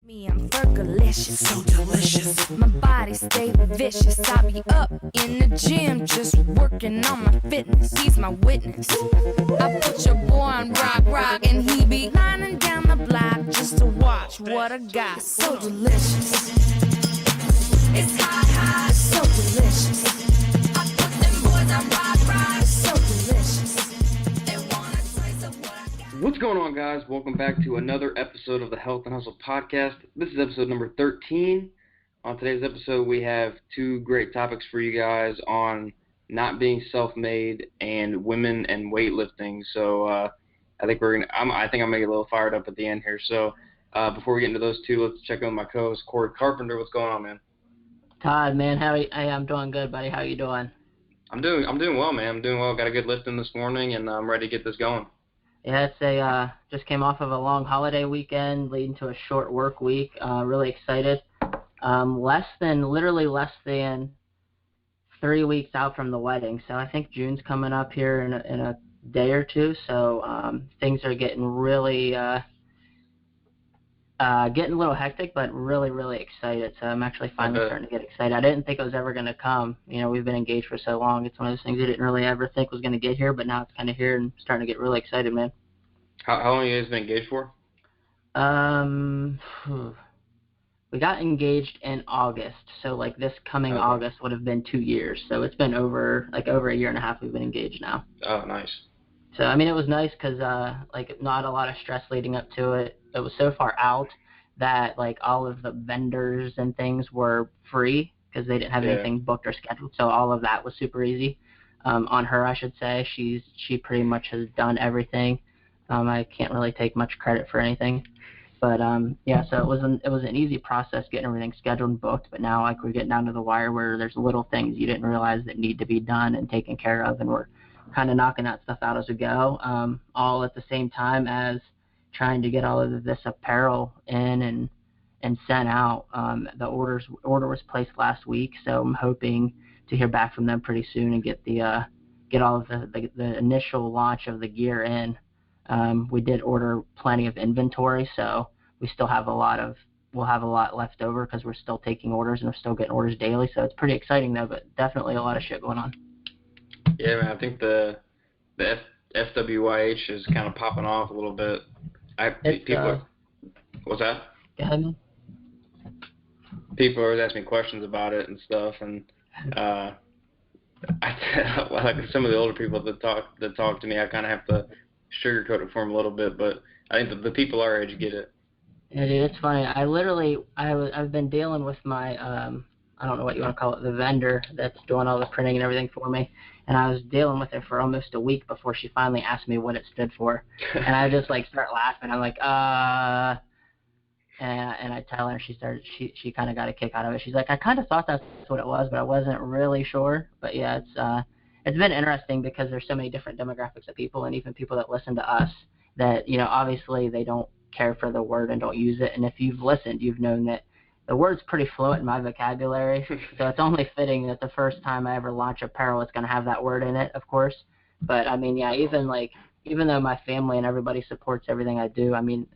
Me, I'm Fergalicious, so delicious. My body stay vicious. I be up in the gym, just working on my fitness. He's my witness. I put your boy on rock, and he be lining down the block just to watch what I got. So delicious. It's hot, so delicious. I put them boys on rock, so delicious. They want a taste of what I got. What's going on, guys? Welcome back to another episode of the Health and Hustle podcast. This is episode number 13. On today's episode, we have two great topics for you guys on not being self-made and women and weightlifting. So I think I'm gonna get a little fired up at the end here. So before we get into those two, let's check on my co-host Corey Carpenter. What's going on, man? Todd, man, I'm doing good, buddy. How you doing? I'm doing well, man. I'm doing well. Got a good lift in this morning, and I'm ready to get this going. Yeah, just came off of a long holiday weekend, leading to a short work week. Really excited. Less than 3 weeks out from the wedding, so I think June's coming up here in a day or two. So things are getting really getting a little hectic, but really, really excited. So I'm actually finally starting to get excited. I didn't think it was ever going to come. You know, we've been engaged for so long. It's one of those things I didn't really ever think was going to get here, but now it's kind of here and starting to get really excited, man. How long have you guys been engaged for? We got engaged in August, so like this coming August would have been 2 years. So it's been over a year and a half we've been engaged now. Oh, nice. So, I mean, it was nice because, not a lot of stress leading up to it. It was so far out that, like, all of the vendors and things were free because they didn't have anything booked or scheduled. So all of that was super easy. On her, I should say. She pretty much has done everything. I can't really take much credit for anything. But, so it was an easy process getting everything scheduled and booked. But now, like, we're getting down to the wire where there's little things you didn't realize that need to be done and taken care of, and we're kind of knocking that stuff out as we go, all at the same time as trying to get all of this apparel in and sent out. The order was placed last week, so I'm hoping to hear back from them pretty soon and get all of the initial launch of the gear in. We did order plenty of inventory, so we still have we'll have a lot left over because we're still taking orders and we're still getting orders daily. So it's pretty exciting though, but definitely a lot of shit going on. Yeah, man, I think the FWYH is kind of popping off a little bit. What's that? Go ahead, man. People are always asking me questions about it and stuff, and like some of the older people that talk to me, I kind of have to sugarcoat it for them a little bit, but I think the people our age get it. Yeah, dude, it's funny. I've been dealing with my I don't know what you want to call it, the vendor that's doing all the printing and everything for me. And I was dealing with it for almost a week before she finally asked me what it stood for. And I just like start laughing. I'm like, and I tell her, she kind of got a kick out of it. She's like, I kind of thought that's what it was, but I wasn't really sure. But yeah, it's been interesting because there's so many different demographics of people, and even people that listen to us that, you know, obviously they don't care for the word and don't use it. And if you've listened, you've known that the word's pretty fluent in my vocabulary, so it's only fitting that the first time I ever launch apparel, it's going to have that word in it, of course. But, I mean, yeah, even though my family and everybody supports everything I do, I mean,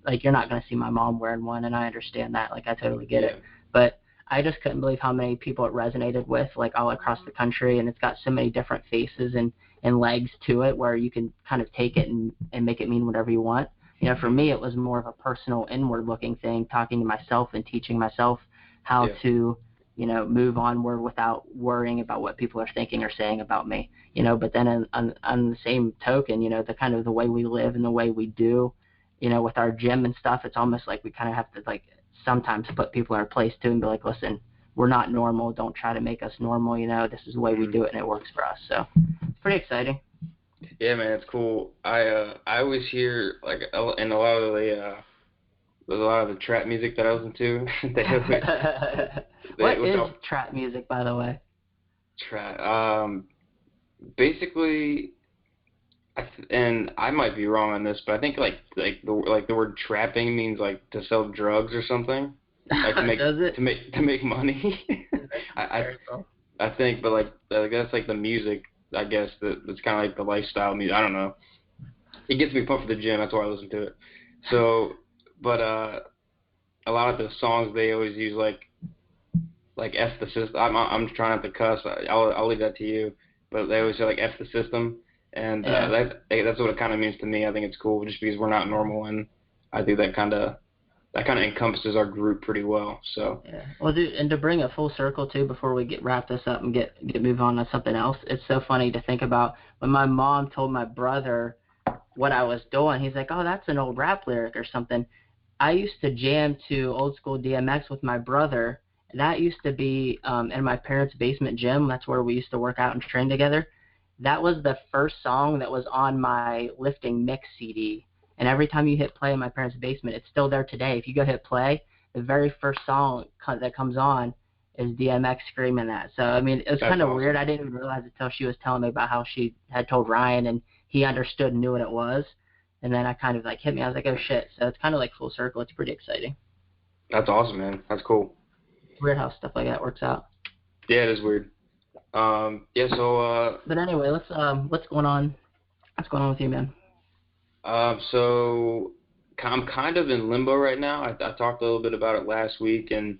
like, you're not going to see my mom wearing one, and I understand that. Like, I totally get it. But I just couldn't believe how many people it resonated with, like, all across the country, and it's got so many different faces and legs to it where you can kind of take it and make it mean whatever you want. You know, for me, it was more of a personal, inward-looking thing, talking to myself and teaching myself how to, you know, move onward without worrying about what people are thinking or saying about me. You know, but then on the same token, you know, the way we live and the way we do, you know, with our gym and stuff, it's almost like we kind of have to, like, sometimes put people in our place, too, and be like, listen, we're not normal. Don't try to make us normal, you know. This is the way we do it, and it works for us. So it's pretty exciting. Yeah, man, it's cool. I always hear, like, in a lot of the trap music that I listen to. What is trap music, by the way? Trap. Basically, and I might be wrong on this, but I think the word trapping means like to sell drugs or something. Like to make Does it? to make money. I think, but like that's like the music. I guess that's kind of like the lifestyle music. I don't know. It gets me pumped for the gym. That's why I listen to it. So, but a lot of the songs they always use like F the system. I'm trying not to cuss. I'll leave that to you. But they always say like F the system, and that's what it kind of means to me. I think it's cool just because we're not normal, and I think that kind of encompasses our group pretty well. So yeah. Well, dude, and to bring it full circle too, before we wrap this up and get move on to something else, it's so funny to think about when my mom told my brother what I was doing. He's like, "Oh, that's an old rap lyric or something." I used to jam to old school DMX with my brother. That used to be in my parents' basement gym. That's where we used to work out and train together. That was the first song that was on my lifting mix CD. And every time you hit play in my parents' basement, it's still there today. If you go hit play, the very first song that comes on is DMX Screamin that. So, I mean, it was kind of awesome. Weird. I didn't even realize it until she was telling me about how she had told Ryan, and he understood and knew what it was. And then I kind of like hit me. I was like, oh, shit. So it's kind of like full circle. It's pretty exciting. That's awesome, man. That's cool. Weird how stuff like that works out. Yeah, it is weird. Yeah, so... But anyway, what's going on? What's going on with you, man? So I'm kind of in limbo right now. I talked a little bit about it last week, and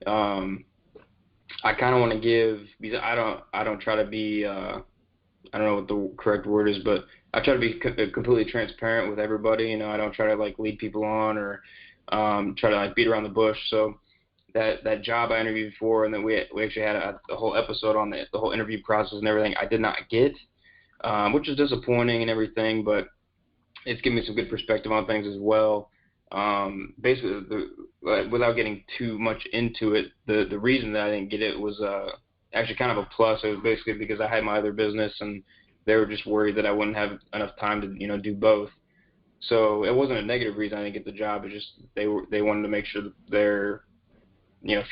I kind of want to give, because I don't try to be, I don't know what the correct word is, but I try to be completely transparent with everybody. You know, I don't try to like lead people on or try to like beat around the bush. So that job I interviewed for, and then we actually had a whole episode on the whole interview process and everything, I did not get, which is disappointing and everything, but it's given me some good perspective on things as well. Basically, without getting too much into it, the reason that I didn't get it was actually kind of a plus. It was basically because I had my other business, and they were just worried that I wouldn't have enough time to do both. So it wasn't a negative reason I didn't get the job. It's just they wanted to make sure that their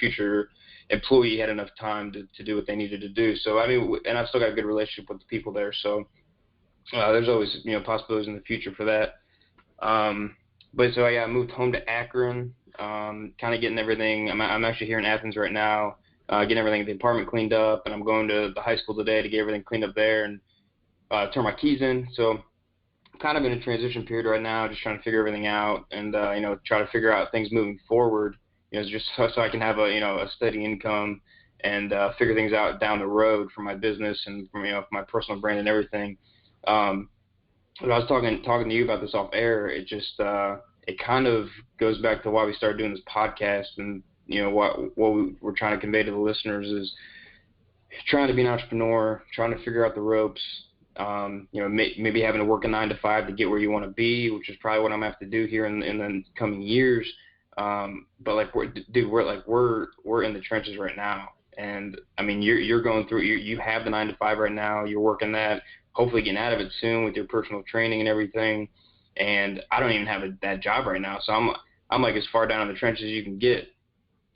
future employee had enough time to do what they needed to do. So I mean, and I've still got a good relationship with the people there. So there's always possibilities in the future for that. But so I moved home to Akron, kind of getting everything. I'm actually here in Athens right now, getting everything at the apartment cleaned up, and I'm going to the high school today to get everything cleaned up there and turn my keys in. So I'm kind of in a transition period right now, just trying to figure everything out and try to figure out things moving forward. Just so I can have a steady income and figure things out down the road for my business and for my personal brand and everything. When I was talking to you about this off air, it just it kind of goes back to why we started doing this podcast, and what we're trying to convey to the listeners is trying to be an entrepreneur, trying to figure out the ropes. Maybe having to work a 9-to-5 to get where you want to be, which is probably what I'm gonna have to do here in the coming years. But like we're in the trenches right now, and I mean you're going through. You have the 9-to-5 right now. You're working that. Hopefully getting out of it soon with your personal training and everything. And I don't even have that job right now, so I'm like as far down in the trenches as you can get,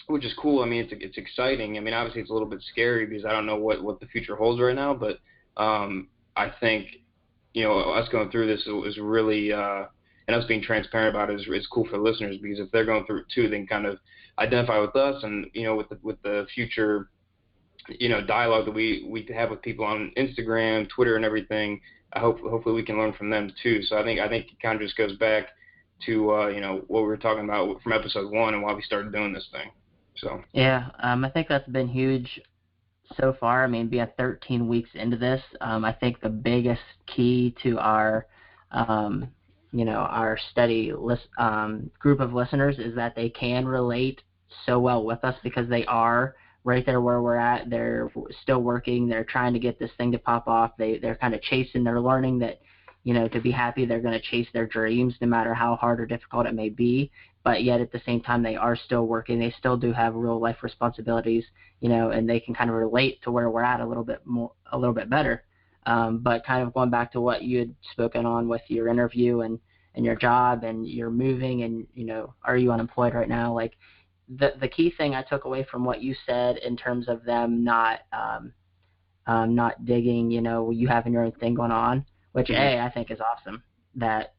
which is cool. I mean, it's exciting. I mean, obviously it's a little bit scary because I don't know what the future holds right now, but I think us going through this is really and us being transparent about it is cool for the listeners, because if they're going through it too, they can kind of identify with us and with the future dialogue that we have with people on Instagram, Twitter, and everything. Hopefully we can learn from them too. So I think it kind of just goes back to what we were talking about from episode 1 and why we started doing this thing. So yeah, I think that's been huge so far. I mean, being 13 weeks into this, I think the biggest key to our our steady group of listeners is that they can relate so well with us, because they are right there where we're at. They're still working. They're trying to get this thing to pop off. They're kind of chasing. They're learning that, to be happy, they're going to chase their dreams no matter how hard or difficult it may be. But yet at the same time, they are still working. They still do have real life responsibilities, and they can kind of relate to where we're at a little bit better. But kind of going back to what you had spoken on with your interview and your job, and you're moving, and, are you unemployed right now? Like, the key thing I took away from what you said in terms of them not digging, you having your own thing going on, which I think is awesome that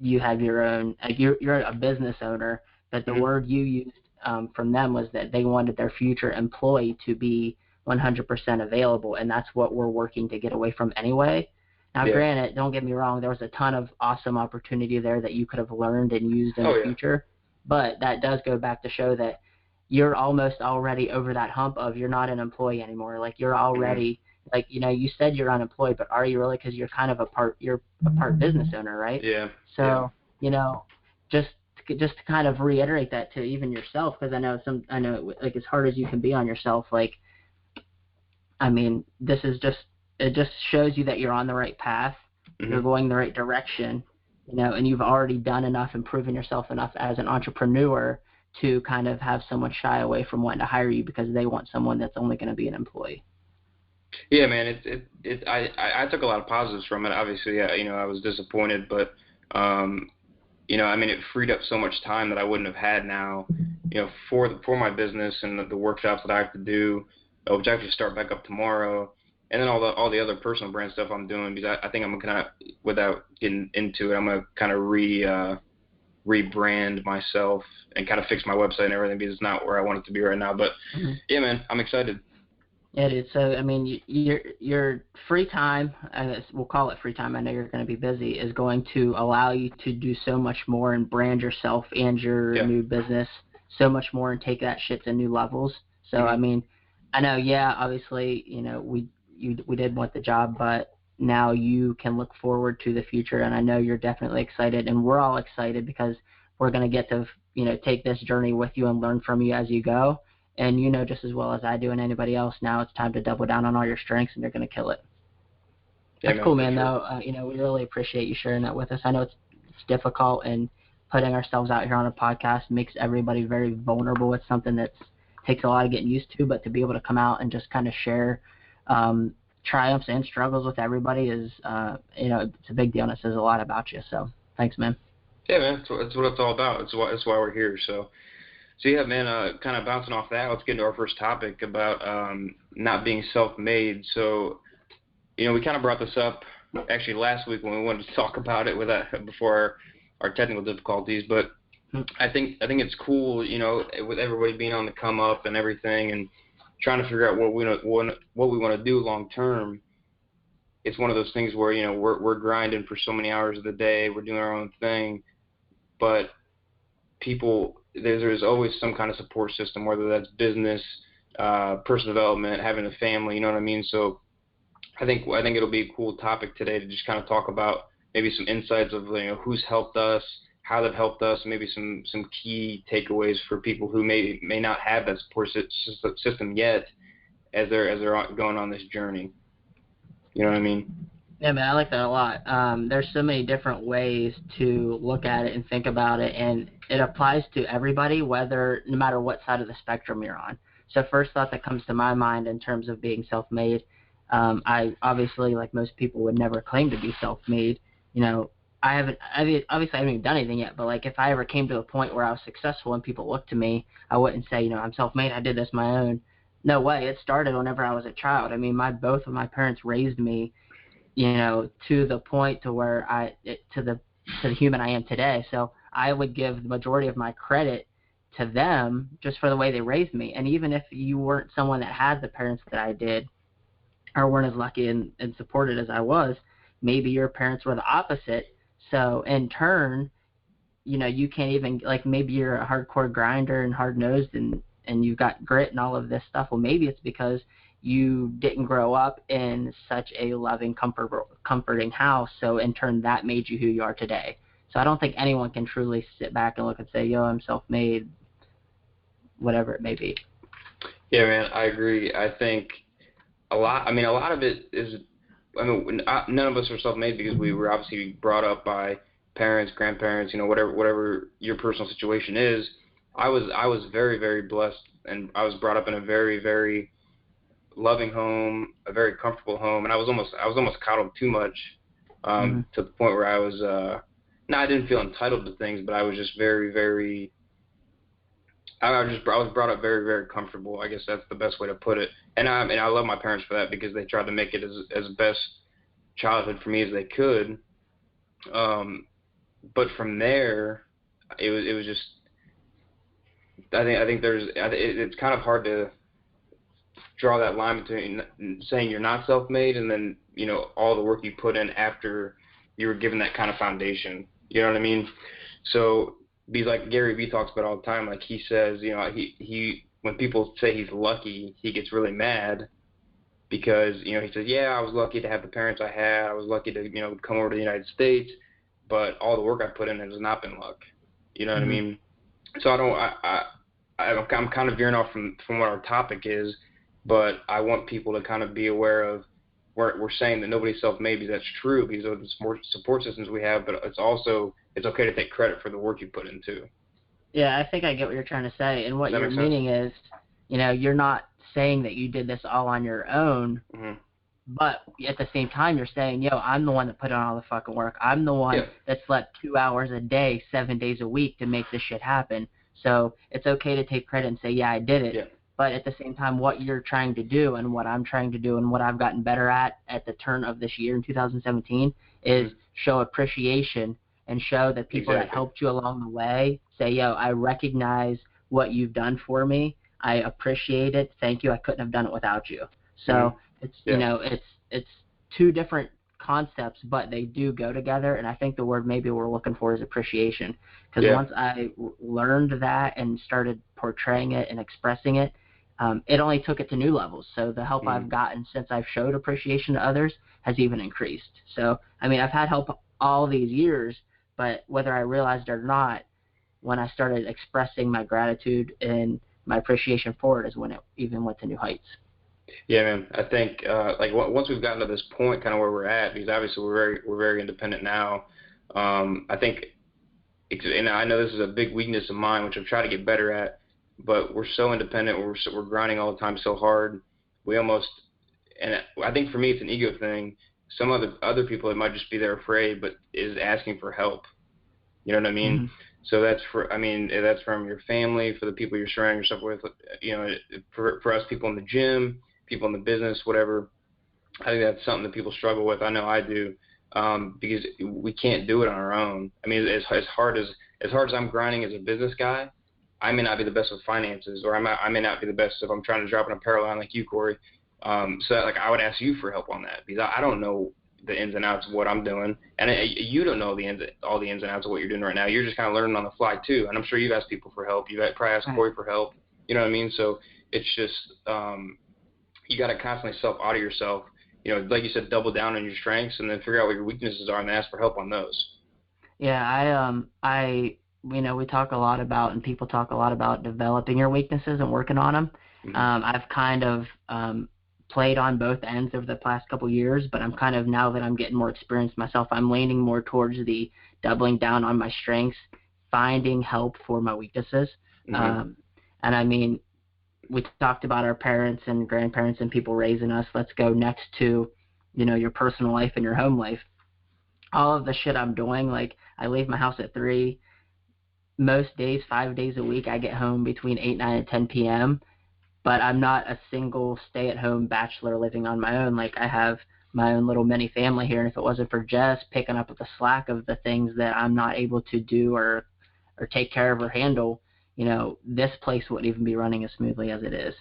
you have your own, you're a business owner, but the word you used from them was that they wanted their future employee to be 100% available, and that's what we're working to get away from anyway. Now, granted, don't get me wrong, there was a ton of awesome opportunity there that you could have learned and used in the future. But that does go back to show that you're almost already over that hump of you're not an employee anymore. Like you're already like, you know, you said you're unemployed, but are you really? Because you're kind of you're a part business owner, right? Yeah. So, you know, just to kind of reiterate that to even yourself, because I know like as hard as you can be on yourself, like, I mean, it just shows you that you're on the right path. You're going the right direction, you know, and you've already done enough and proven yourself enough as an entrepreneur to kind of have someone shy away from wanting to hire you because they want someone that's only going to be an employee. Yeah, man. I took a lot of positives from it. Obviously, you know, I was disappointed, but you know, I mean, it freed up so much time that I wouldn't have had now, you know, for my business and the workshops that I have to do, which I actually start back up tomorrow, and then all the other personal brand stuff I'm doing, because I think I'm gonna, without getting into it, I'm gonna kind of rebrand myself and kind of fix my website and everything, because it's not where I want it to be right now. But yeah, man, I'm excited. Yeah, dude. So, I mean, your free time, I guess we'll call it free time, I know you're going to be busy, is going to allow you to do so much more and brand yourself and your new business so much more and take that shit to new levels. So, I mean, I know, yeah, obviously, you know, we did want the job, but now you can look forward to the future, and I know you're definitely excited, and we're all excited because we're going to get to, you know, take this journey with you and learn from you as you go. And you know just as well as I do and anybody else, now it's time to double down on all your strengths, and you're going to kill it. Yeah, That's cool, man, though. You know, we really appreciate you sharing that with us. I know it's difficult, and putting ourselves out here on a podcast makes everybody very vulnerable. It's something that takes a lot of getting used to, but to be able to come out and just kind of share triumphs and struggles with everybody is, you know, it's a big deal, and it says a lot about you. So thanks, man. Yeah, man, that's what it's all about. That's why we're here. So yeah, man, kind of bouncing off that, let's get into our first topic about not being self-made. So, you know, we kind of brought this up actually last week when we wanted to talk about it before our technical difficulties. But I think it's cool, you know, with everybody being on the come up and everything, and trying to figure out what we want to do long term. It's one of those things where, you know, we're grinding for so many hours of the day, we're doing our own thing, but there's always some kind of support system, whether that's business, personal development, having a family, you know what I mean? So I think it'll be a cool topic today to just kind of talk about maybe some insights of, you know, who's helped us, how they've helped us, maybe some key takeaways for people who may not have that support system yet as they're going on this journey. You know what I mean? Yeah, man, I like that a lot. There's so many different ways to look at it and think about it, and it applies to everybody, no matter what side of the spectrum you're on. So first thought that comes to my mind in terms of being self-made, I obviously, like most people, would never claim to be self-made. You know, I haven't even done anything yet, but like if I ever came to a point where I was successful and people looked to me, I wouldn't say, you know, I'm self-made, I did this my own. No way. It started whenever I was a child. I mean, both of my parents raised me, you know, to the point to where to the human I am today. So I would give the majority of my credit to them just for the way they raised me. And even if you weren't someone that had the parents that I did, or weren't as lucky and supported as I was, maybe your parents were the opposite. So in turn, you know, you can't even, like, maybe you're a hardcore grinder and hard-nosed and you've got grit and all of this stuff. Well, maybe it's because you didn't grow up in such a loving, comforting house. So in turn, that made you who you are today. So I don't think anyone can truly sit back and look and say, yo, I'm self-made, whatever it may be. Yeah, man, I agree. I think a lot of it is, I mean, none of us are self-made because we were obviously brought up by parents, grandparents, you know, whatever your personal situation is. I was very, very blessed, and I was brought up in a very, very loving home, a very comfortable home, and I was almost coddled too much, to the point where I was I didn't feel entitled to things, but I was just very, very, I was brought up very, very comfortable. I guess that's the best way to put it. And I love my parents for that, because they tried to make it as best childhood for me as they could. But from there, it was just, I think it's kind of hard to draw that line between saying you're not self-made and then, you know, all the work you put in after you were given that kind of foundation. You know what I mean? So because like Gary Vee talks about all the time, like he says, you know, he when people say he's lucky, he gets really mad because, you know, he says, yeah, I was lucky to have the parents I had. I was lucky to, you know, come over to the United States, but all the work I put in has not been luck. You know what I mean? So I'm kind of veering off from what our topic is, but I want people to kind of be aware of we're saying that nobody's self-made, because that's true because of the support systems we have, but it's also, it's okay to take credit for the work you put in too. Yeah, I think I get what you're trying to say. And what you're meaning is, you know, you're not saying that you did this all on your own, but at the same time you're saying, yo, I'm the one that put in all the fucking work. I'm the one that slept 2 hours a day, 7 days a week to make this shit happen. So it's okay to take credit and say, yeah, I did it. Yeah. But at the same time, what you're trying to do and what I'm trying to do and what I've gotten better at the turn of this year in 2017 is show appreciation and show that people that helped you along the way say, yo, I recognize what you've done for me. I appreciate it. Thank you. I couldn't have done it without you. So it's, you know, it's two different concepts, but they do go together. And I think the word maybe we're looking for is appreciation. Because once I learned that and started portraying it and expressing it, it only took it to new levels. So the help I've gotten since I've showed appreciation to others has even increased. So, I mean, I've had help all these years, but whether I realized it or not, when I started expressing my gratitude and my appreciation for it is when it even went to new heights. Yeah, man. I think like once we've gotten to this point, kind of where we're at, because obviously we're very independent now. I think, and I know this is a big weakness of mine, which I'm trying to get better at. But we're so independent. We're grinding all the time so hard. We almost, and I think for me it's an ego thing. Some other people, it might just be they're afraid, but is asking for help. You know what I mean? So that's that's from your family, for the people you're surrounding yourself with. You know, for us, people in the gym, people in the business, whatever. I think that's something that people struggle with. I know I do, because we can't do it on our own. I mean, as hard as I'm grinding as a business guy, I may not be the best with finances, or I may not be the best if I'm trying to drop in a parallel line like you, Corey. So like I would ask you for help on that, because I don't know the ins and outs of what I'm doing, and you don't know all the ins and outs of what you're doing right now. You're just kind of learning on the fly too. And I'm sure you've asked people for help. You've probably asked Corey for help. You know what I mean? So it's just you got to constantly self-audit yourself. You know, like you said, double down on your strengths, and then figure out what your weaknesses are, and ask for help on those. Yeah, you know, we talk a lot about, and people talk a lot about developing your weaknesses and working on them. I've kind of played on both ends over the past couple years, but I'm kind of, now that I'm getting more experience myself, I'm leaning more towards the doubling down on my strengths, finding help for my weaknesses. And I mean, we talked about our parents and grandparents and people raising us. Let's go next to, you know, your personal life and your home life. All of the shit I'm doing, like I leave my house at 3. Most days, 5 days a week, I get home between 8, 9, and 10 p.m., but I'm not a single stay-at-home bachelor living on my own. Like, I have my own little mini family here, and if it wasn't for Jess picking up the slack of the things that I'm not able to do or take care of or handle, you know, this place wouldn't even be running as smoothly as it is.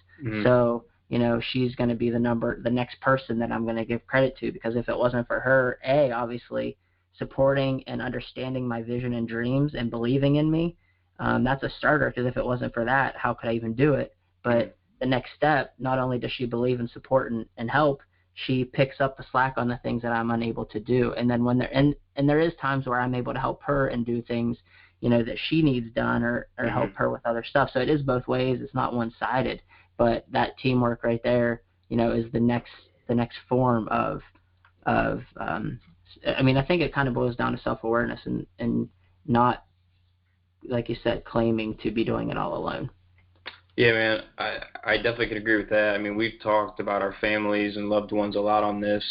So, you know, she's going to be the next person that I'm going to give credit to, because if it wasn't for her, obviously, supporting and understanding my vision and dreams and believing in me, that's a starter, because if it wasn't for that, how could I even do it? But the next step, not only does she believe and support and help, she picks up the slack on the things that I'm unable to do. And then when there is times where I'm able to help her and do things, you know, that she needs done, or help her with other stuff. So it is both ways. It's not one-sided, but that teamwork right there, you know, is the next form of I mean, I think it kind of boils down to self-awareness and not, like you said, claiming to be doing it all alone. Yeah, man, I definitely can agree with that. I mean, we've talked about our families and loved ones a lot on this,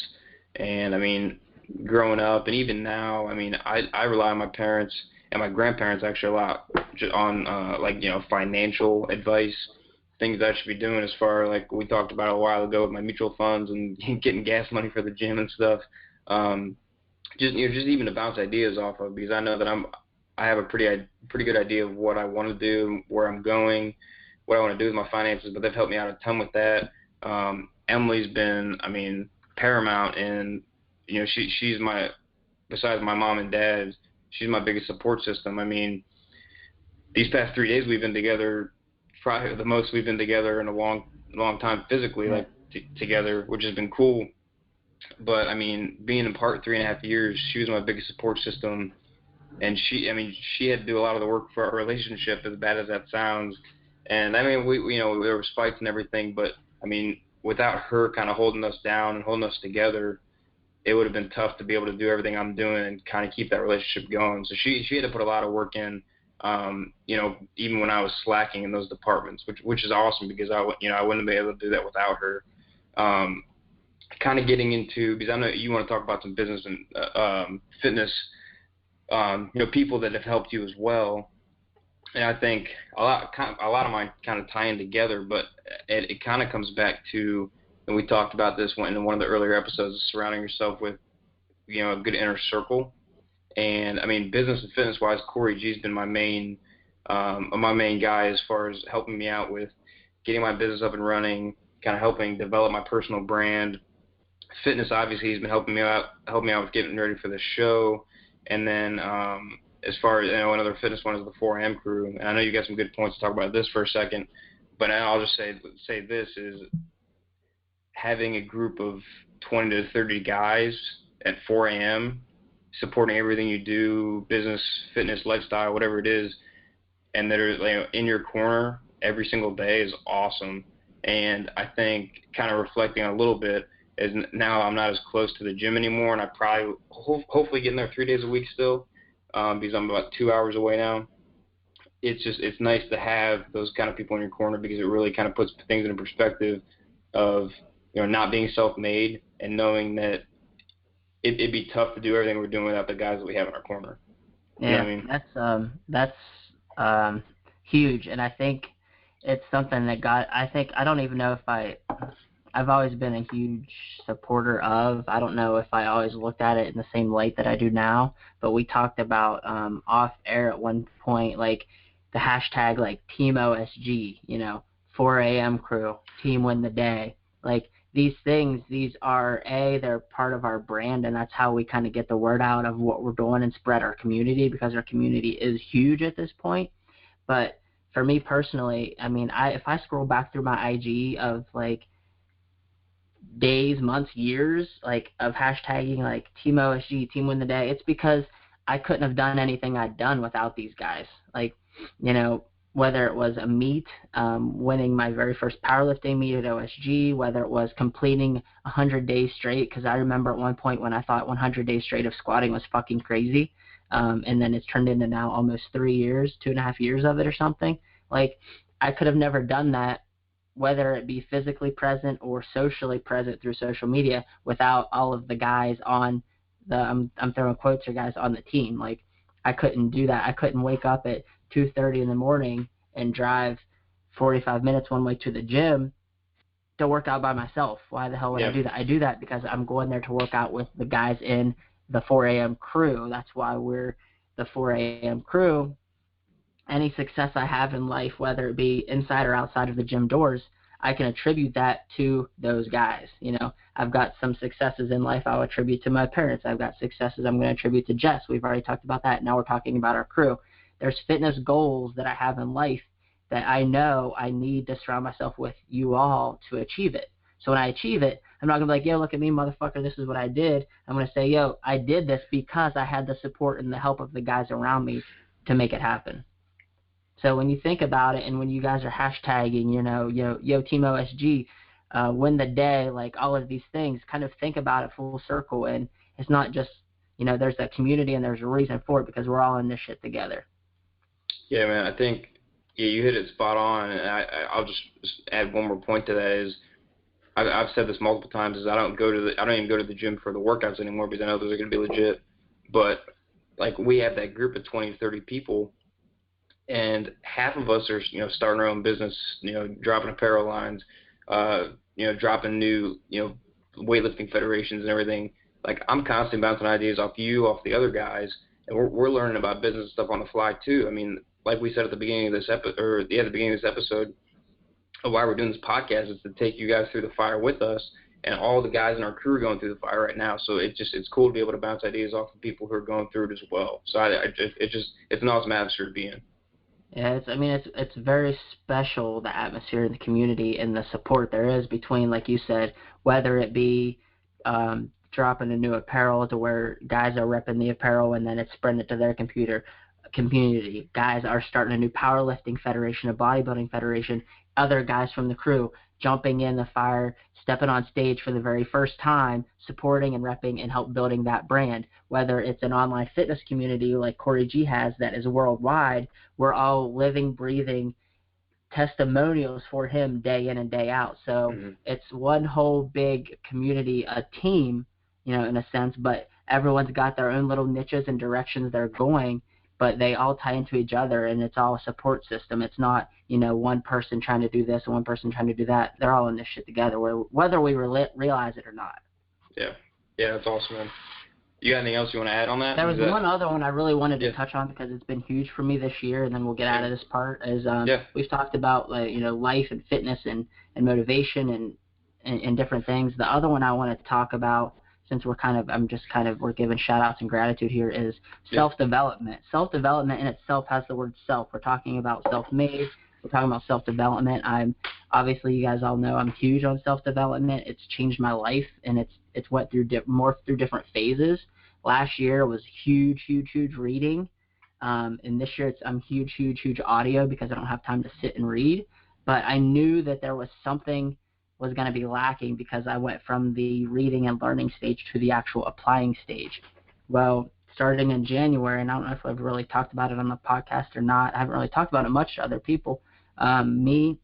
and I mean, growing up and even now, I mean, I rely on my parents and my grandparents actually a lot on like, you know, financial advice, things I should be doing, as far like we talked about a while ago with my mutual funds and getting gas money for the gym and stuff. Just even to bounce ideas off of, because I know that I have a pretty good idea of what I want to do, where I'm going, what I want to do with my finances, but they've helped me out a ton with that. Emily's been, I mean, paramount, and you know, she's my, besides my mom and dad, she's my biggest support system. I mean, these past 3 days we've been together, probably the most we've been together in a long time physically, like together, which has been cool. But I mean, being apart 3.5 years, she was my biggest support system, and she had to do a lot of the work for our relationship, as bad as that sounds. And I mean, we there were fights and everything, but I mean, without her kind of holding us down and holding us together, it would have been tough to be able to do everything I'm doing and kind of keep that relationship going. So she had to put a lot of work in, even when I was slacking in those departments, which is awesome, because I wouldn't be able to do that without her. Kind of getting into, because I know you want to talk about some business and fitness, people that have helped you as well. And I think a lot of mine kind of tie in together, but it kind of comes back to, and we talked about this in one of the earlier episodes, surrounding yourself with, a good inner circle. And I mean, business and fitness wise, Corey G's been my main guy as far as helping me out with getting my business up and running, kind of helping develop my personal brand. Fitness, obviously, he's been helping me out with getting ready for the show. And then as far as, another fitness one is the 4 AM crew. And I know you got some good points to talk about this for a second, but I'll just say this is having a group of 20 to 30 guys at 4 AM supporting everything you do, business, fitness, lifestyle, whatever it is, and that are in your corner every single day is awesome. And I think, kind of reflecting on a little bit, is now I'm not as close to the gym anymore, and I probably hopefully getting there 3 days a week still, because I'm about 2 hours away now. It's nice to have those kind of people in your corner, because it really kind of puts things in perspective of not being self-made and knowing that it'd be tough to do everything we're doing without the guys that we have in our corner. Yeah, you know what I mean? That's huge, and I think it's something that I don't even know if I've always been a huge supporter of. I don't know if I always looked at it in the same light that I do now, but we talked about off air at one point, like the hashtag like Team OSG, 4 AM crew, team win the day. Like these things, they're part of our brand, and that's how we kind of get the word out of what we're doing and spread our community, because our community is huge at this point. But for me personally, I mean, if I scroll back through my IG of like days, months, years, like of hashtagging like Team OSG, team win the day, it's because I couldn't have done anything I'd done without these guys. Like, whether it was a meet, winning my very first powerlifting meet at OSG, whether it was completing 100 days straight, because I remember at one point when I thought 100 days straight of squatting was fucking crazy, and then it's turned into now almost 3 years, 2.5 years of it or something. Like, I could have never done that, whether it be physically present or socially present through social media, without all of the guys on I'm throwing quotes here, guys on the team. Like, I couldn't do that. I couldn't wake up at 2:30 in the morning and drive 45 minutes one way to the gym to work out by myself. Why the hell would I do that? I do that because I'm going there to work out with the guys in the 4 AM crew. That's why we're the 4 AM crew. Any success I have in life, whether it be inside or outside of the gym doors, I can attribute that to those guys. I've got some successes in life I'll attribute to my parents. I've got successes I'm going to attribute to Jess. We've already talked about that. Now we're talking about our crew. There's fitness goals that I have in life that I know I need to surround myself with you all to achieve it. So when I achieve it, I'm not going to be like, yo, look at me, motherfucker, this is what I did. I'm going to say, yo, I did this because I had the support and the help of the guys around me to make it happen. So when you think about it, and when you guys are hashtagging, yo, Team OSG, win the day, like all of these things, kind of think about it full circle. And it's not just, there's a community and there's a reason for it, because we're all in this shit together. Yeah, man, I think you hit it spot on. And I'll just add one more point to that is, I've said this multiple times, is I don't even go to the gym for the workouts anymore, because I know those are going to be legit. But like, we have that group of 20 to 30 people, and half of us are, starting our own business, dropping apparel lines, dropping new, weightlifting federations and everything. Like, I'm constantly bouncing ideas off you, off the other guys, and we're learning about business stuff on the fly too. I mean, like we said at the beginning of this episode, of why we're doing this podcast is to take you guys through the fire with us, and all the guys in our crew are going through the fire right now. So it's cool to be able to bounce ideas off of people who are going through it as well. So it's an awesome atmosphere to be in. Yeah, it's very special, the atmosphere in the community and the support there is between, like you said, whether it be dropping a new apparel to where guys are repping the apparel and then it's spreading it to their community. Guys are starting a new powerlifting federation, a bodybuilding federation. Other guys from the crew jumping in the fire, stepping on stage for the very first time, supporting and repping and help building that brand. Whether it's an online fitness community like Corey G has that is worldwide, we're all living, breathing testimonials for him day in and day out. So it's one whole big community, a team, in a sense, but everyone's got their own little niches and directions they're going, but they all tie into each other, and it's all a support system. It's not, one person trying to do this and one person trying to do that. They're all in this shit together, whether we realize it or not. Yeah. Yeah, that's awesome, man. You got anything else you want to add on that? There was one other one I really wanted to touch on because it's been huge for me this year, and then we'll get out of this part. We've talked about life and fitness and motivation and different things. The other one I want to talk about, since we're giving shout outs and gratitude here, is self-development. Self-development in itself has the word self. We're talking about self-made. We're talking about self-development. Obviously, you guys all know I'm huge on self-development. It's changed my life, and it's went through morphed through different phases. Last year was huge reading, and this year I'm huge audio because I don't have time to sit and read. But I knew that there was something was going to be lacking because I went from the reading and learning stage to the actual applying stage. Well, starting in January, and I don't know if I've really talked about it on the podcast or not. I haven't really talked about it much to other people. Me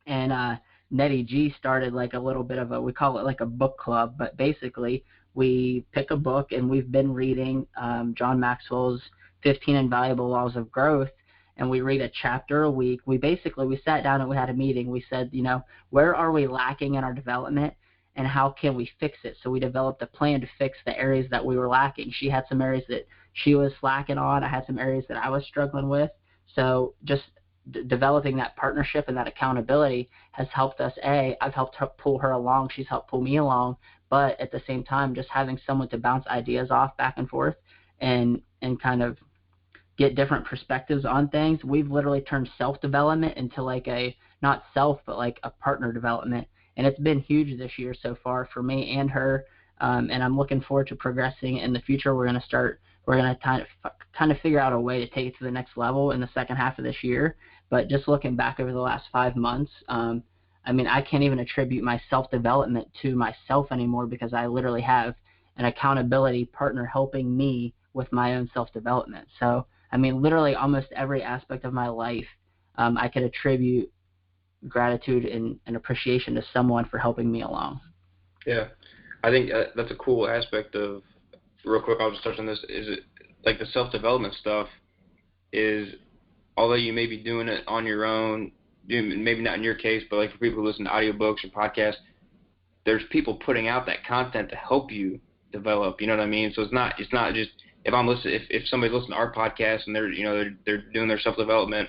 and Nettie G started like a little bit of we call it like a book club, but basically we pick a book and we've been reading John Maxwell's 15 Invaluable Laws of Growth, and we read a chapter a week. We sat down and we had a meeting. We said, where are we lacking in our development and how can we fix it? So we developed a plan to fix the areas that we were lacking. She had some areas that she was slacking on. I had some areas that I was struggling with. So just developing that partnership and that accountability has helped us. I've helped her pull her along. She's helped pull me along. But at the same time, just having someone to bounce ideas off back and forth and kind of get different perspectives on things. We've literally turned self-development into like not self, but like a partner development. And it's been huge this year so far for me and her. And I'm looking forward to progressing in the future. We're going to kind of figure out a way to take it to the next level in the second half of this year. But just looking back over the last 5 months, I can't even attribute my self-development to myself anymore because I literally have an accountability partner helping me with my own self-development. So, literally almost every aspect of my life, I could attribute gratitude and appreciation to someone for helping me along. Yeah, I think that's a cool aspect of, real quick, I'll just touch on this, is it like the self-development stuff is, although you may be doing it on your own, maybe not in your case, but like for people who listen to audiobooks or podcasts, there's people putting out that content to help you develop, you know what I mean? So it's not just, if somebody's listening to our podcast and they're doing their self-development,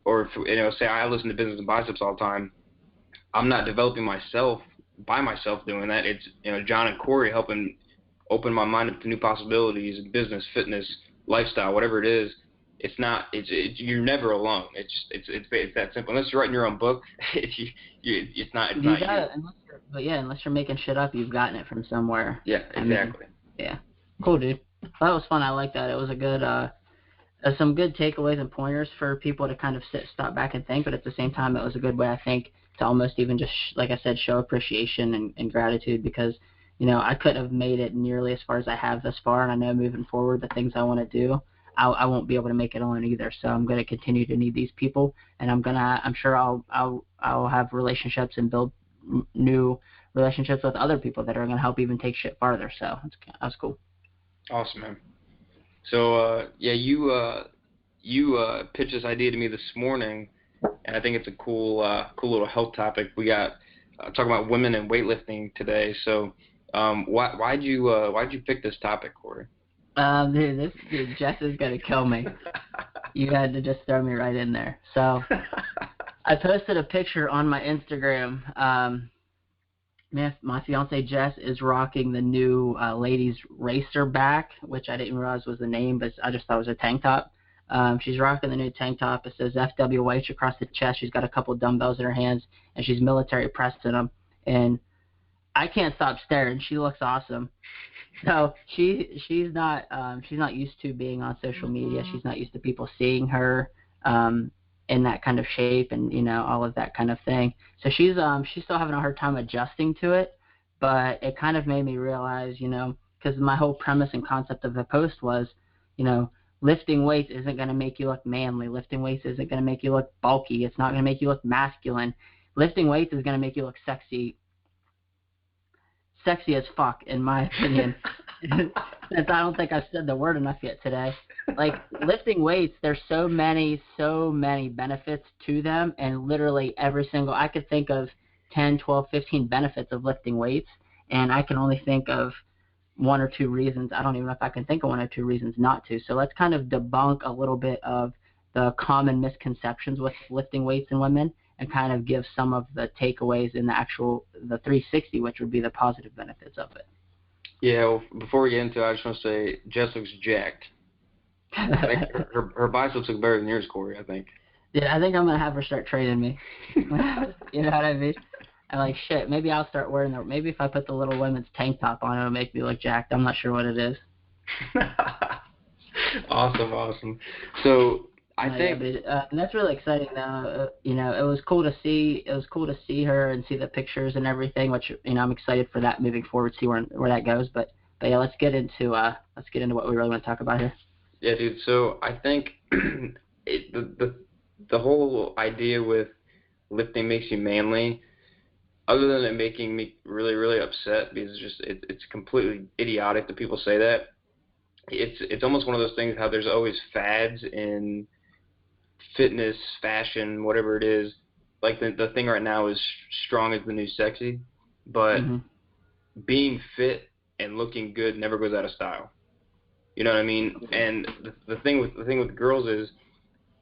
or if, say I listen to Business and Biceps all the time, I'm not developing myself by myself doing that. It's, John and Corey helping open my mind up to new possibilities in business, fitness, lifestyle, whatever it is. You're never alone. It's that simple. Unless you're writing your own book, it's not you. Unless you're making shit up, you've gotten it from somewhere. Yeah, exactly. Yeah. Cool, dude. That was fun. I like that. It was a good, some good takeaways and pointers for people to kind of stop back and think, but at the same time, it was a good way, I think, to almost even just, like I said, show appreciation and gratitude because, I couldn't have made it nearly as far as I have thus far, and I know moving forward, the things I want to do, I won't be able to make it alone either. So I'm going to continue to need these people, and I'm sure I'll have relationships and build new relationships with other people that are going to help even take shit farther. So that's cool. Awesome, man. So you pitched this idea to me this morning, and I think it's a cool little health topic. We got talking about women and weightlifting today. So why'd you pick this topic, Corey? Dude, Jess is gonna kill me. You had to just throw me right in there. So I posted a picture on my Instagram. My fiance Jess is rocking the new ladies racer back, which I didn't realize was the name, but I just thought it was a tank top. She's rocking the new tank top. It says FWYH across the chest. She's got a couple dumbbells in her hands, and she's military pressing them. And I can't stop staring. She looks awesome. So she's not used to being on social media. She's not used to people seeing her in that kind of shape and all of that kind of thing. So she's still having a hard time adjusting to it. But it kind of made me realize, because my whole premise and concept of the post was, lifting weights isn't going to make you look manly. Lifting weights isn't going to make you look bulky. It's not going to make you look masculine. Lifting weights is going to make you look sexy as fuck, in my opinion. Since I don't think I've said the word enough yet today. Like, lifting weights, there's so many benefits to them, and literally I could think of 10, 12, 15 benefits of lifting weights, and I can only think of one or two reasons. I don't even know if I can think of one or two reasons not to. So let's kind of debunk a little bit of the common misconceptions with lifting weights in women, and kind of give some of the takeaways in the 360, which would be the positive benefits of it. Yeah, well, before we get into it, I just want to say Jess looks jacked. I think her biceps look better than yours, Corey, I think. Yeah, I think I'm going to have her start training me. You know what I mean? I'm like, shit, maybe I'll start wearing maybe if I put the little women's tank top on, it'll make me look jacked. I'm not sure what it is. Awesome. So I think and that's really exciting though. It was cool to see. It was cool to see her and see the pictures and everything, which I'm excited for that moving forward. See where that goes. But yeah, let's get into what we really want to talk about here. Yeah, dude. So I think the whole idea with lifting makes you manly, other than it making me really, really upset, because it's completely idiotic that people say that. It's almost one of those things how there's always fads in fitness, fashion, whatever it is. Like the thing right now is strong is the new sexy, but being fit and looking good never goes out of style. You know what I mean? And the thing with girls is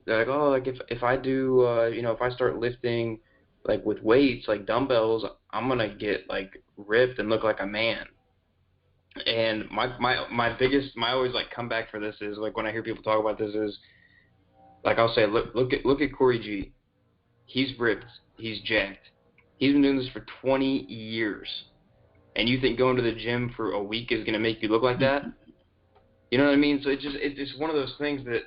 they're like, oh, like if I do, if I start lifting like with weights, like dumbbells, I'm gonna get like ripped and look like a man. And my always like comeback for this is like when I hear people talk about this is like I'll say look at Corey G. He's ripped, he's jacked. He's been doing this for 20 years, and you think going to the gym for a week is gonna make you look like that? You know what I mean? So it's one of those things that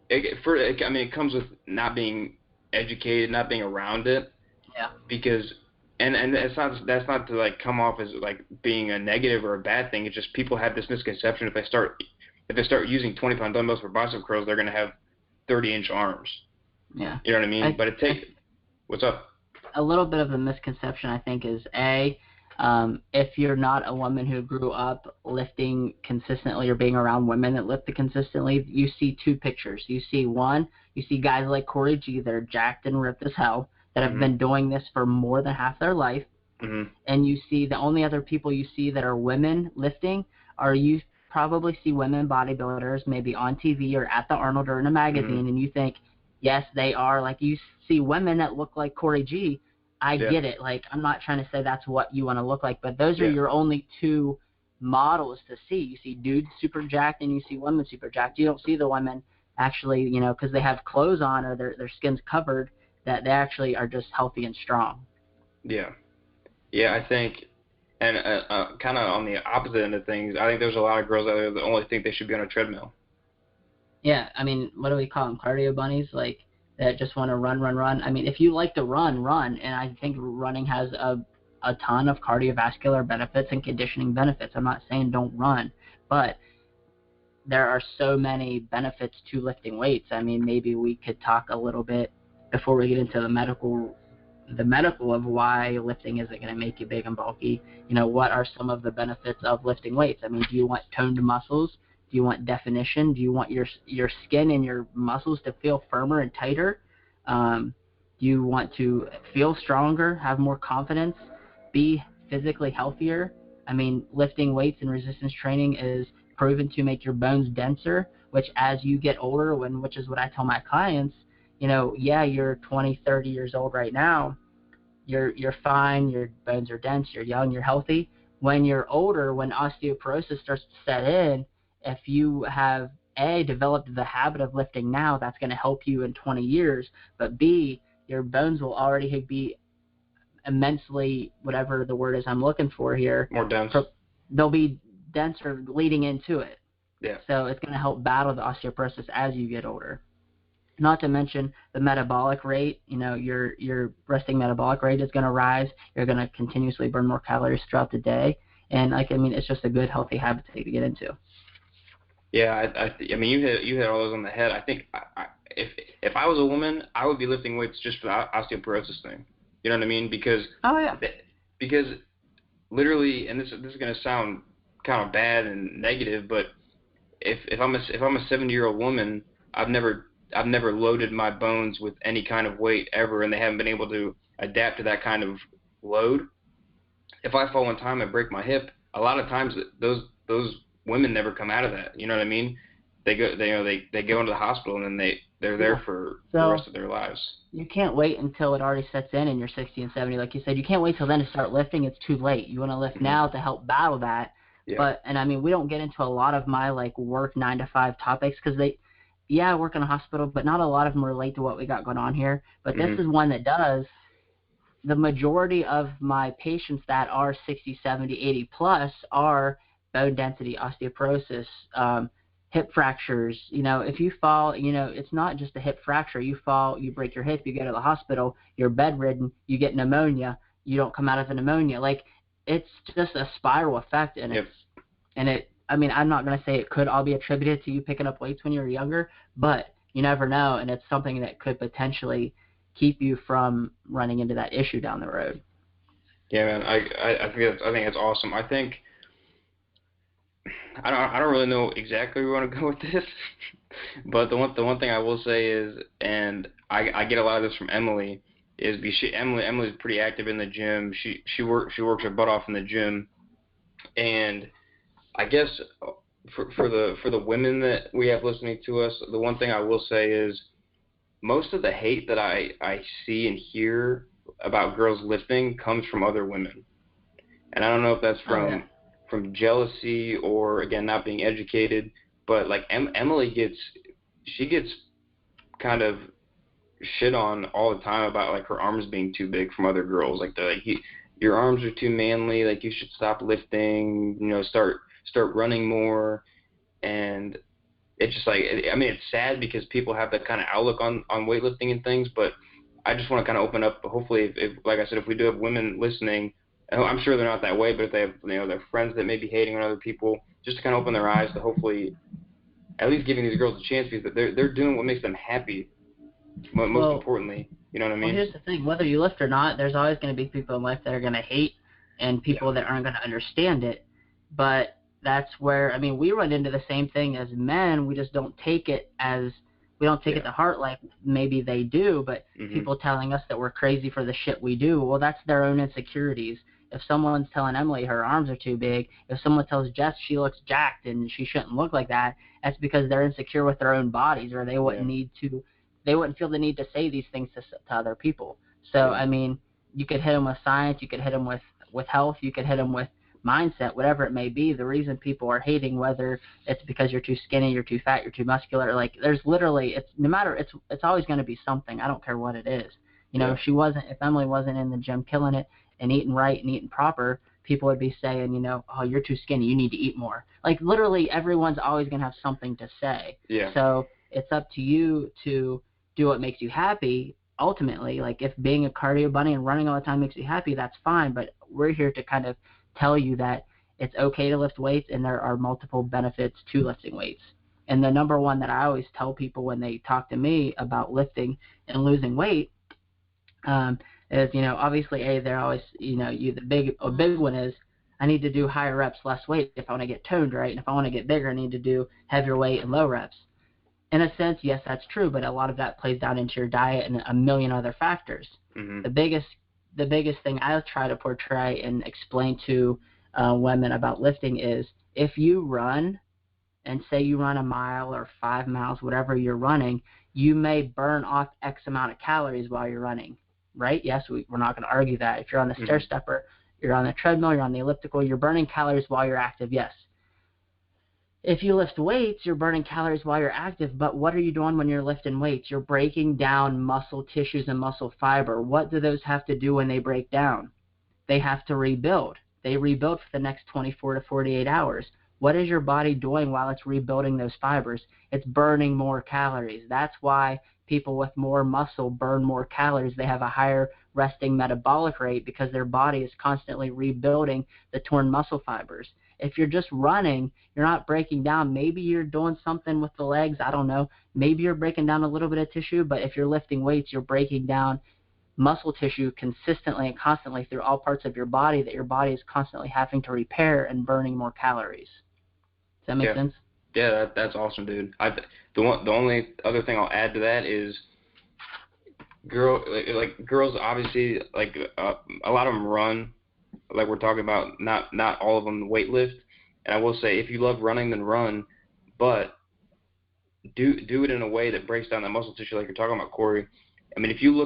it comes with not being educated, not being around it. Yeah. Because and that's not to like come off as like being a negative or a bad thing. It's just people have this misconception if they start using 20-pound dumbbells for bicep curls, they're gonna have 30-inch arms. Yeah. You know what I mean? But it takes. What's up? A little bit of a misconception I think is if you're not a woman who grew up lifting consistently or being around women that lift consistently, you see two pictures. You see guys like Corey G that are jacked and ripped as hell, that have been doing this for more than half their life. And you see the only other people you see that are women lifting you probably see women bodybuilders maybe on TV or at the Arnold or in a magazine, and you think, yes, they are. Like, you see women that look like Corey G. I get it. Like, I'm not trying to say that's what you want to look like, but those are your only two models to see. You see dudes super jacked and you see women super jacked. You don't see the women actually, because they have clothes on or their skin's covered, that they actually are just healthy and strong. Yeah, I think, and kind of on the opposite end of things, I think there's a lot of girls out there that only think they should be on a treadmill. Yeah, I mean, what do we call them? Cardio bunnies, like, that just want to run. I mean, if you like to run, and I think running has a ton of cardiovascular benefits and conditioning benefits. I'm not saying don't run, but there are so many benefits to lifting weights. I mean, maybe we could talk a little bit before we get into the medical of why lifting isn't going to make you big and bulky. What are some of the benefits of lifting weights? I mean, do you want toned muscles? Do you want definition? Do you want your skin and your muscles to feel firmer and tighter? Do you want to feel stronger, have more confidence, be physically healthier? I mean, lifting weights and resistance training is proven to make your bones denser, which as you get older, which is what I tell my clients, you're 20, 30 years old right now. You're fine. Your bones are dense. You're young. You're healthy. When you're older, when osteoporosis starts to set in, if you have A, developed the habit of lifting now, that's going to help you in 20 years, but B, your bones will already be immensely, whatever the word is I'm looking for here. More dense. They'll be denser leading into it. Yeah. So it's going to help battle the osteoporosis as you get older. Not to mention the metabolic rate. Your resting metabolic rate is going to rise. You're going to continuously burn more calories throughout the day. And it's just a good, healthy habit to get into. Yeah, I mean, you hit all those on the head. I think if I was a woman, I would be lifting weights just for the osteoporosis thing. You know what I mean? Because literally, and this is going to sound kind of bad and negative, but if I'm a 70-year-old woman, I've never loaded my bones with any kind of weight ever, and they haven't been able to adapt to that kind of load. If I fall in time and break my hip, a lot of times those women never come out of that. You know what I mean? They go into the hospital, and then they're there for the rest of their lives. You can't wait until it already sets in you're 60 and 70. Like you said, you can't wait till then to start lifting. It's too late. You want to lift now to help battle that. Yeah. We don't get into a lot of my work 9-to-5 topics because I work in a hospital, but not a lot of them relate to what we got going on here. But this is one that does. The majority of my patients that are 60, 70, 80 plus are bone density, osteoporosis, hip fractures. If you fall, it's not just a hip fracture. You fall, you break your hip, you go to the hospital, you're bedridden, you get pneumonia, you don't come out of the pneumonia. It's just a spiral effect, and I'm not going to say it could all be attributed to you picking up weights when you were younger, but you never know, and it's something that could potentially keep you from running into that issue down the road. Yeah, man, I think that's awesome. I think I don't really know exactly where we want to go with this, but the one thing I will say is, and I get a lot of this from Emily, is Emily's pretty active in the gym. She works her butt off in the gym, and I guess for the women that we have listening to us, the one thing I will say is most of the hate that I see and hear about girls lifting comes from other women, and I don't know if that's from jealousy or, again, not being educated, but Emily gets kind of shit on all the time about her arms being too big from other girls. Your arms are too manly, you should stop lifting, start running more. And it's just it's sad because people have that kind of outlook on weightlifting and things, but I just want to kind of open up, hopefully, if like I said, if we do have women listening, I'm sure they're not that way, but if they have their friends that may be hating on other people, just to kind of open their eyes to hopefully at least giving these girls a chance, because they're doing what makes them happy. Most importantly, you know what I mean? Well, here's the thing. Whether you lift or not, there's always going to be people in life that are going to hate and people that aren't going to understand it. But that's where, we run into the same thing as men. We just don't take it to heart like maybe they do, but people telling us that we're crazy for the shit we do, well, that's their own insecurities. If someone's telling Emily her arms are too big, if someone tells Jess she looks jacked and she shouldn't look like that, that's because they're insecure with their own bodies, or they wouldn't feel the need to say these things to other people. So, you could hit them with science, you could hit them with health, you could hit them with mindset, whatever it may be. The reason people are hating, whether it's because you're too skinny, you're too fat, you're too muscular, there's literally, it's always going to be something. I don't care what it is. If Emily wasn't in the gym killing it and eating right and eating proper, people would be saying, oh, you're too skinny, you need to eat more. Literally everyone's always going to have something to say. Yeah. So it's up to you to do what makes you happy. Ultimately, if being a cardio bunny and running all the time makes you happy, that's fine. But we're here to kind of tell you that it's okay to lift weights, and there are multiple benefits to lifting weights. And the number one that I always tell people when they talk to me about lifting and losing weight is, obviously, they're always, a big one is, I need to do higher reps, less weight if I want to get toned, right? And if I want to get bigger, I need to do heavier weight and low reps. In a sense, yes, that's true, but a lot of that plays down into your diet and a million other factors. The biggest thing I try to portray and explain to women about lifting is, if you run, and say you run a mile or 5 miles, whatever you're running, you may burn off X amount of calories while you're running, right? Yes, we're not going to argue that. If you're on the stair stepper, you're on the treadmill, you're on the elliptical, you're burning calories while you're active, yes. if you lift weights, you're burning calories while you're active, but what are you doing when you're lifting weights? You're breaking down muscle tissues and muscle fiber. What do those have to do when they break down? They have to rebuild. They rebuild for the next 24 to 48 hours. What is your body doing while it's rebuilding those fibers? It's burning more calories. That's why people with more muscle burn more calories. They have a higher resting metabolic rate because their body is constantly rebuilding the torn muscle fibers. If you're just running, you're not breaking down. Maybe you're doing something with the legs. I don't know. Maybe you're breaking down a little bit of tissue, but if you're lifting weights, you're breaking down muscle tissue consistently and constantly through all parts of your body that your body is constantly having to repair and burning more calories. Does that make sense? Yeah, that's awesome, dude. The only other thing I'll add to that is girls obviously, like, a lot of them run, like we're talking about. Not all of them weight lift. And I will say, if you love running, then run, but do it in a way that breaks down that muscle tissue, like you're talking about, Corey. I mean, if you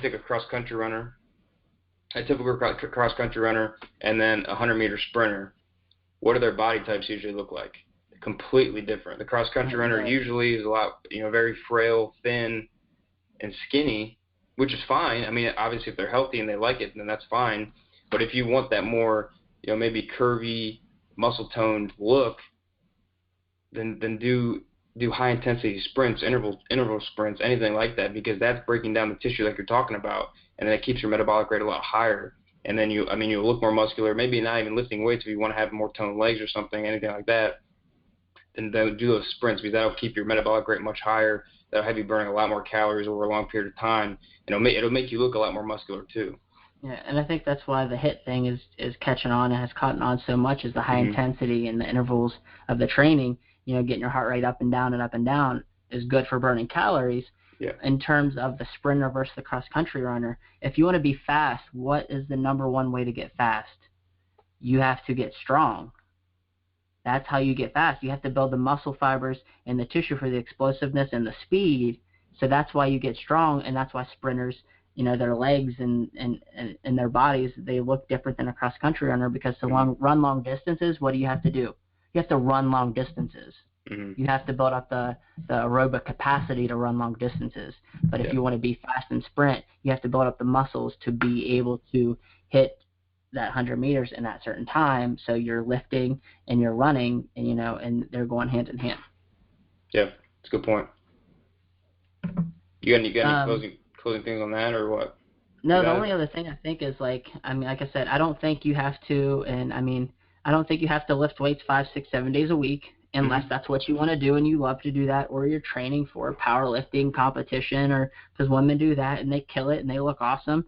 take a cross country runner, a typical cross country runner, and then a 100-meter sprinter, what do their body types usually look like? Completely different. The cross country runner usually is a lot, very frail, thin, and skinny, which is fine. I mean, obviously if they're healthy and they like it, then that's fine. But if you want that more, maybe curvy, muscle-toned look, then do high-intensity sprints, interval sprints, anything like that, because that's breaking down the tissue like you're talking about, and then it keeps your metabolic rate a lot higher. And then you'll look more muscular, maybe not even lifting weights if you want to have more toned legs or something, anything like that. Then do those sprints, because that'll keep your metabolic rate much higher. That'll have you burning a lot more calories over a long period of time. And it'll make you look a lot more muscular too. Yeah, and I think that's why the HIIT thing is catching on and has caught on so much, is the high intensity and the intervals of the training. Getting your heart rate up and down is good for burning calories. Yeah. In terms of the sprinter versus the cross-country runner, if you want to be fast, what is the number one way to get fast? You have to get strong. That's how you get fast. You have to build the muscle fibers and the tissue for the explosiveness and the speed. So that's why you get strong, and that's why sprinters, their legs and their bodies, they look different than a cross-country runner, because to run long distances, what do you have to do? You have to run long distances. You have to build up the aerobic capacity to run long distances. But if you want to be fast and sprint, you have to build up the muscles to be able to hit that 100 meters in that certain time. So you're lifting and you're running, and and they're going hand in hand. Yeah, that's a good point. You got any closing things on that, or what? No, the only other thing I think is, like I said, I don't think you have to, I don't think you have to lift weights 5, 6, 7 days a week, unless that's what you want to do and you love to do that, or you're training for powerlifting competition, or because women do that and they kill it and they look awesome.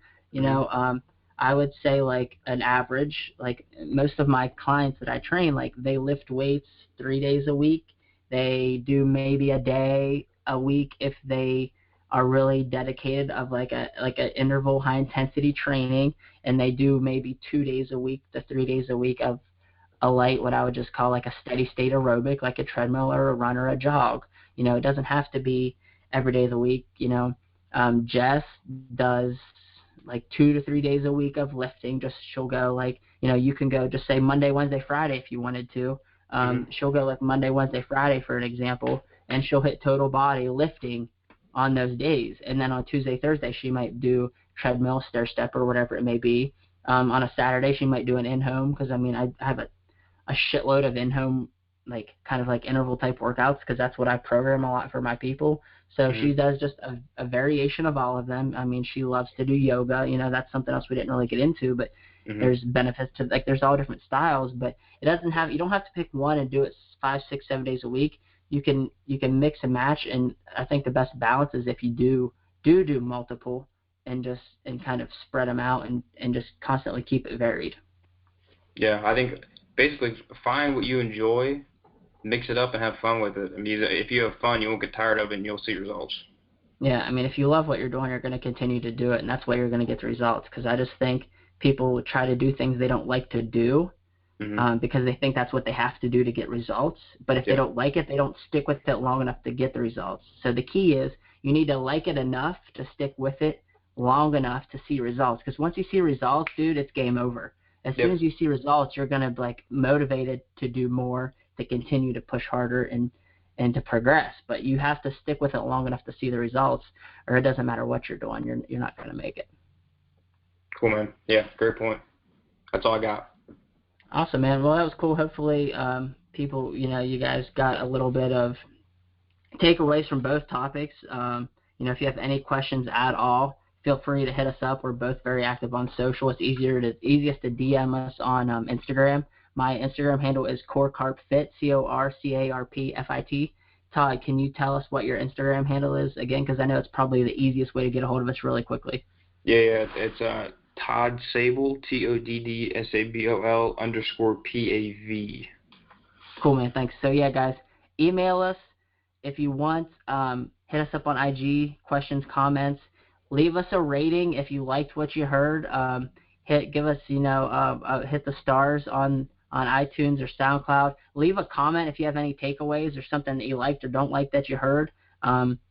I would say, like, an average, like most of my clients that I train, like, they lift weights 3 days a week. They do maybe a day a week if they are really dedicated of like an interval high intensity training, and they do maybe 2 days a week to 3 days a week of a light, what I would just call like a steady state aerobic, like a treadmill or a run or a jog. It doesn't have to be every day of the week. Jess does like 2 to 3 days a week of lifting. She'll go like, you can go just say Monday, Wednesday, Friday if you wanted to. She'll go like Monday, Wednesday, Friday for an example, and she'll hit total body lifting on those days. And then on Tuesday, Thursday, she might do treadmill, stair step, or whatever it may be. On a Saturday, she might do an in-home, because I have a shitload of in-home, like, kind of like interval type workouts, because that's what I program a lot for my people. So she does just a variation of all of them. She loves to do yoga. That's something else we didn't really get into, but there's benefits to, like, there's all different styles, but you don't have to pick one and do it 5, 6, 7 days a week. You can mix and match, and I think the best balance is if you do multiple, and kind of spread them out and just constantly keep it varied. Yeah, I think basically find what you enjoy, mix it up, and have fun with it. If you have fun, you won't get tired of it, and you'll see results. Yeah, if you love what you're doing, you're going to continue to do it, and that's why you're going to get the results, because I just think people would try to do things they don't like to do, because they think that's what they have to do to get results. But if they don't like it, they don't stick with it long enough to get the results. So the key is you need to like it enough to stick with it long enough to see results, because once you see results, dude, it's game over. As soon as you see results, you're going to be like motivated to do more, to continue to push harder and to progress. But you have to stick with it long enough to see the results, or it doesn't matter what you're doing. You're not going to make it. Cool, man. Yeah, great point. That's all I got. Awesome, man. Well, that was cool. Hopefully, people, you guys got a little bit of takeaways from both topics. If you have any questions at all, feel free to hit us up. We're both very active on social. It's easiest to DM us on Instagram. My Instagram handle is CoreCarpFit, CORCARPFIT. Todd, can you tell us what your Instagram handle is again? Because I know it's probably the easiest way to get a hold of us really quickly. Yeah, it's Todd Sabol, TODDSABOL _PAV. Cool, man. Thanks. So, yeah, guys, email us if you want. Hit us up on IG, questions, comments. Leave us a rating if you liked what you heard. Give us, hit the stars on iTunes or SoundCloud. Leave a comment if you have any takeaways or something that you liked or don't like that you heard.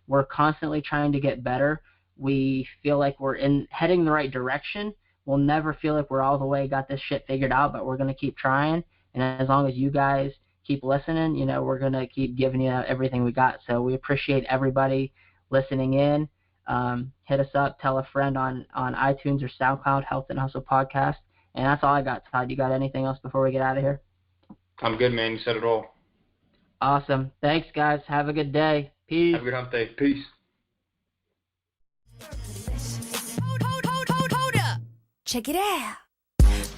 We're constantly trying to get better. We feel like we're heading the right direction. We'll never feel like we're all the way got this shit figured out, but we're going to keep trying. And as long as you guys keep listening, we're going to keep giving you everything we got. So we appreciate everybody listening in. Hit us up, tell a friend on iTunes or SoundCloud, Health and Hustle Podcast. And that's all I got, Todd. You got anything else before we get out of here? I'm good, man. You said it all. Awesome. Thanks, guys. Have a good day. Peace. Have a good hump day. Peace. Hold up. Check it out.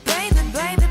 Baby, baby,